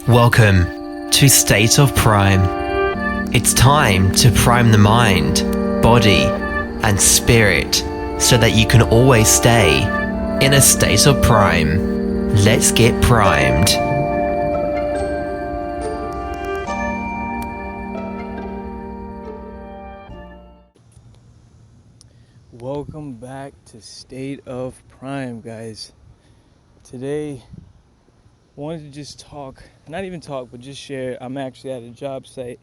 Welcome to State of Prime. It's time to prime the mind, body, and spirit so that you can always stay in a state of prime. Let's get primed. Welcome back to State of Prime, guys. Today, wanted to just talk, not even talk, but just share. I'm actually at a job site.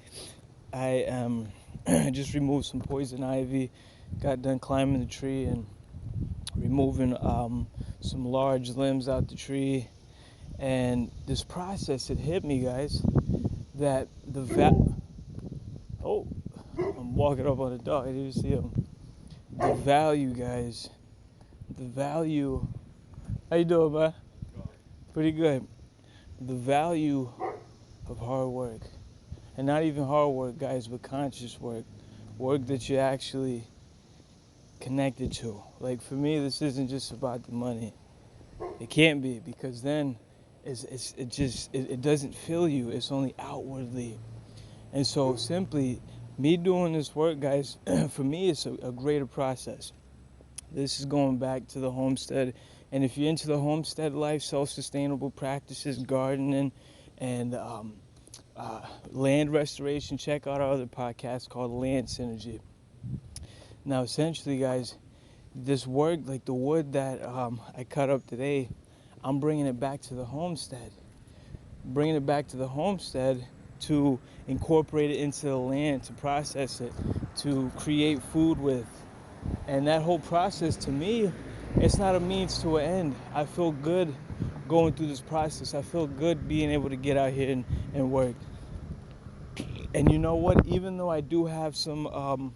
I just removed some poison ivy, got done climbing the tree and removing some large limbs out the tree. And this process, it hit me, guys, that oh, I'm walking up on a dog. I didn't see him. The value, guys. The value. How you doing, man? Pretty good. The value of hard work. And not even hard work, guys, but conscious work. Work that you're actually connected to. Like, for me, this isn't just about the money. It can't be, because then it doesn't fill you. It's only outwardly. And so simply, me doing this work, guys, for me, it's a greater process. This is going back to the homestead. And if you're into the homestead life, self-sustainable practices, gardening, and land restoration, check out our other podcast called Land Synergy. Now, essentially, guys, this work, like the wood that I cut up today, I'm bringing it back to the homestead. Bringing it back to the homestead to incorporate it into the land, to process it, to create food with. And that whole process, to me, it's not a means to an end. I feel good going through this process. I feel good being able to get out here and work. And you know what? Even though I do have some, I'm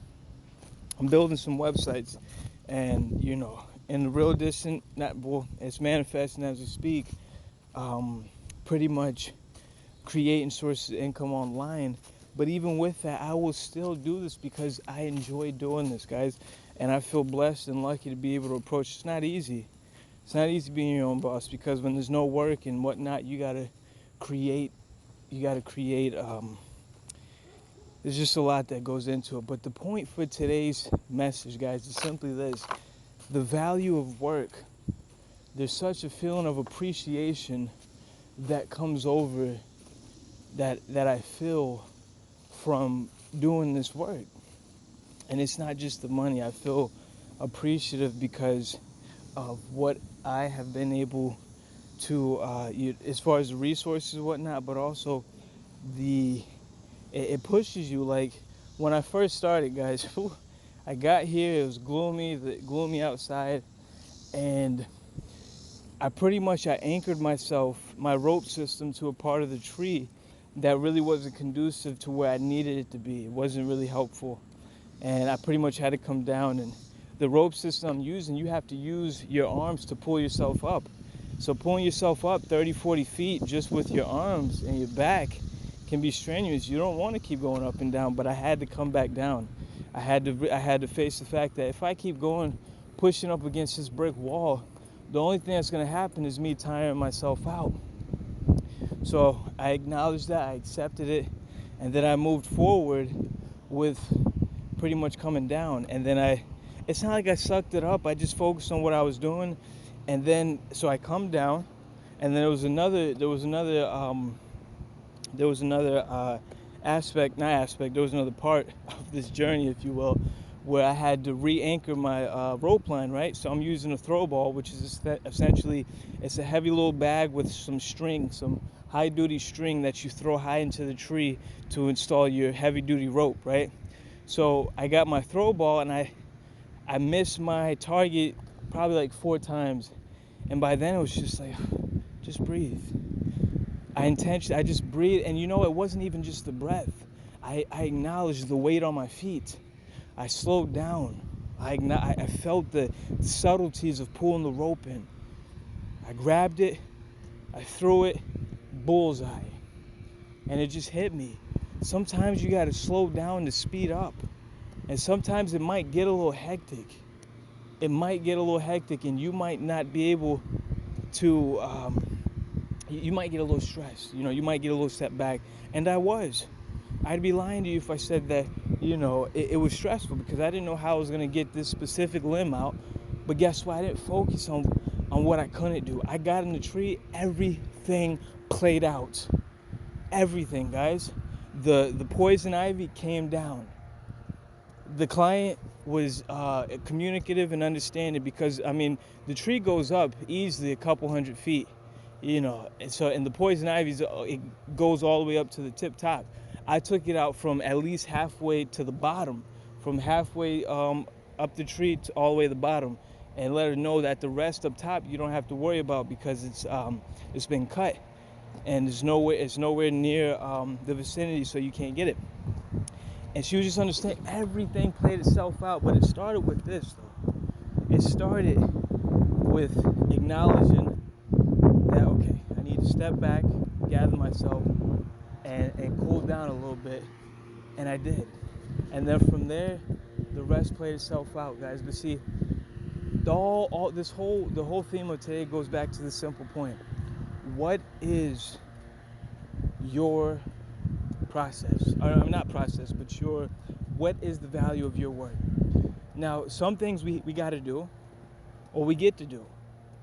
building some websites, and in the real distant, it's manifesting as we speak. Pretty much creating sources of income online. But even with that, I will still do this because I enjoy doing this, guys. And I feel blessed and lucky to be able to approach. It's not easy. It's not easy being your own boss, because when there's no work and whatnot, you gotta create. There's just a lot that goes into it. But the point for today's message, guys, is simply this: the value of work. There's such a feeling of appreciation that comes over that I feel from doing this work. And it's not just the money. I feel appreciative because of what I have been able to, as far as the resources and whatnot, but also it pushes you. Like, when I first started, guys, I got here, it was gloomy outside, and I anchored my rope system, to a part of the tree that really wasn't conducive to where I needed it to be. It wasn't really helpful. And I pretty much had to come down, and the rope system I'm using, you have to use your arms to pull yourself up. So pulling yourself up 30, 40 feet just with your arms and your back can be strenuous. You don't want to keep going up and down, but I had to come back down. I had to face the fact that if I keep going, pushing up against this brick wall, the only thing that's going to happen is me tiring myself out. So I acknowledged that, I accepted it, and then I moved forward with pretty much coming down. And then it's not like I sucked it up. I just focused on what I was doing, and then so I come down, and then there was another part of this journey, if you will, where I had to re-anchor my rope line, right? So I'm using a throw ball, which is essentially, it's a heavy little bag with some string, some high-duty string that you throw high into the tree to install your heavy-duty rope, right? So I got my throw ball, and I missed my target probably like 4 times. And by then it was just like, just breathe. I just breathed, and it wasn't even just the breath. I acknowledged the weight on my feet. I slowed down. I felt the subtleties of pulling the rope in. I grabbed it, I threw it, bullseye. And it just hit me. Sometimes you gotta slow down to speed up. And sometimes it might get a little hectic. And you might not be able to, you might get a little stressed. You might get a little setback. And I'd be lying to you if I said that, it was stressful, because I didn't know how I was going to get this specific limb out. But guess what? I didn't focus on what I couldn't do. I got in the tree, everything played out. Everything, guys. The poison ivy came down. The client was communicative and understanding, because, the tree goes up easily a couple 100 feet, and the poison ivy, it goes all the way up to the tip top. I took it out from at least halfway to the bottom, from halfway up the tree to all the way to the bottom, and let her know that the rest up top you don't have to worry about, because it's been cut, and it's nowhere near the vicinity, so you can't get it. And she was just understanding. Everything played itself out, but it started with this, though. It started with acknowledging that, okay, I need to step back, gather myself, and cool down a little bit, and I did. And then from there, the rest played itself out, guys. But see, the whole theme of today goes back to the simple point: what is your process? Or not process, but what is the value of your work? Now, some things we got to do, or we get to do,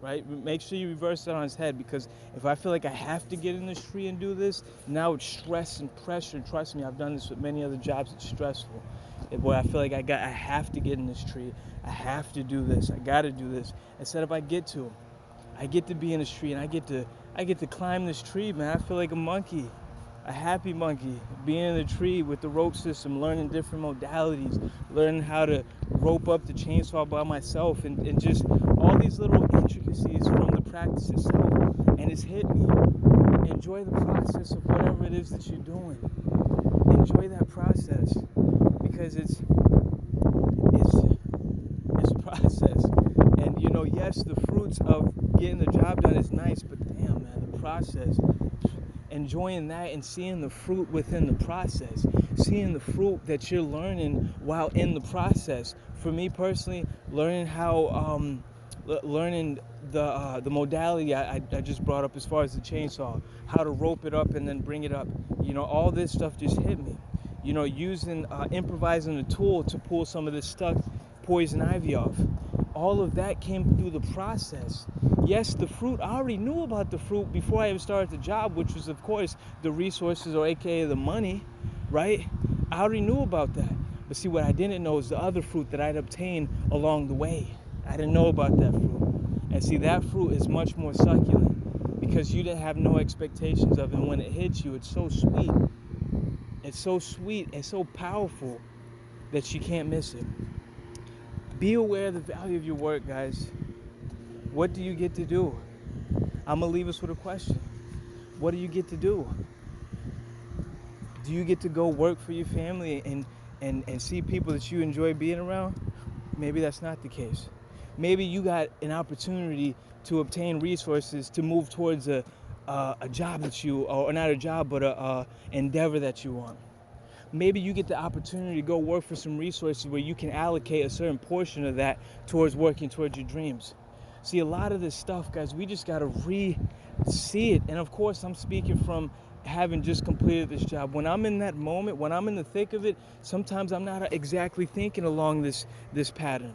right? Make sure you reverse that on its head, because if I feel like I have to get in this tree and do this, now it's stress and pressure. Trust me, I've done this with many other jobs. It's stressful. Boy, I feel like I have to get in this tree. I have to do this. I got to do this. Instead of I get to be in this tree, and I get to climb this tree, man. I feel like a monkey. A happy monkey, being in the tree with the rope system, learning different modalities, learning how to rope up the chainsaw by myself, and just all these little intricacies from the practice itself. And it's hit me. Enjoy the process of whatever it is that you're doing. Enjoy that process, because it's a process. And yes, the fruits of getting the job done is nice, but damn, man, the process. Enjoying that and seeing the fruit within the process, seeing the fruit that you're learning while in the process. For me personally, learning the modality I just brought up as far as the chainsaw, how to rope it up and then bring it up, all this stuff just hit me. Using improvising a tool to pull some of this stuck poison ivy off. All of that came through the process. Yes, the fruit, I already knew about the fruit before I even started the job, which was, of course, the resources, or AKA the money, right? I already knew about that. But see, what I didn't know is the other fruit that I'd obtained along the way. I didn't know about that fruit. And see, that fruit is much more succulent, because you didn't have no expectations of it. And when it hits you, it's so sweet. It's so sweet and so powerful that you can't miss it. Be aware of the value of your work, guys. What do you get to do? I'm going to leave us with a question. What do you get to do? Do you get to go work for your family and see people that you enjoy being around? Maybe that's not the case. Maybe you got an opportunity to obtain resources to move towards a job that or not a job, but a endeavor that you want. Maybe you get the opportunity to go work for some resources where you can allocate a certain portion of that towards working towards your dreams. See, a lot of this stuff, guys, we just got to see it. And of course, I'm speaking from having just completed this job. When I'm in that moment, when I'm in the thick of it, sometimes I'm not exactly thinking along this pattern.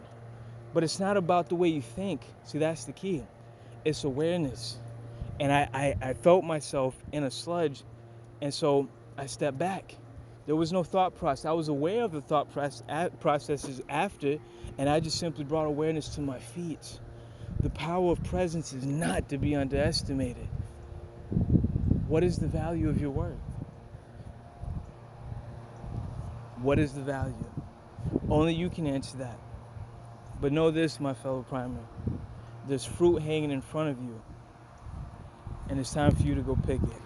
But it's not about the way you think. See, that's the key. It's awareness. And I felt myself in a sludge, and so I stepped back. There was no thought process. I was aware of the thought processes after, and I just simply brought awareness to my feet. The power of presence is not to be underestimated. What is the value of your work? What is the value? Only you can answer that. But know this, my fellow primer. There's fruit hanging in front of you, and it's time for you to go pick it.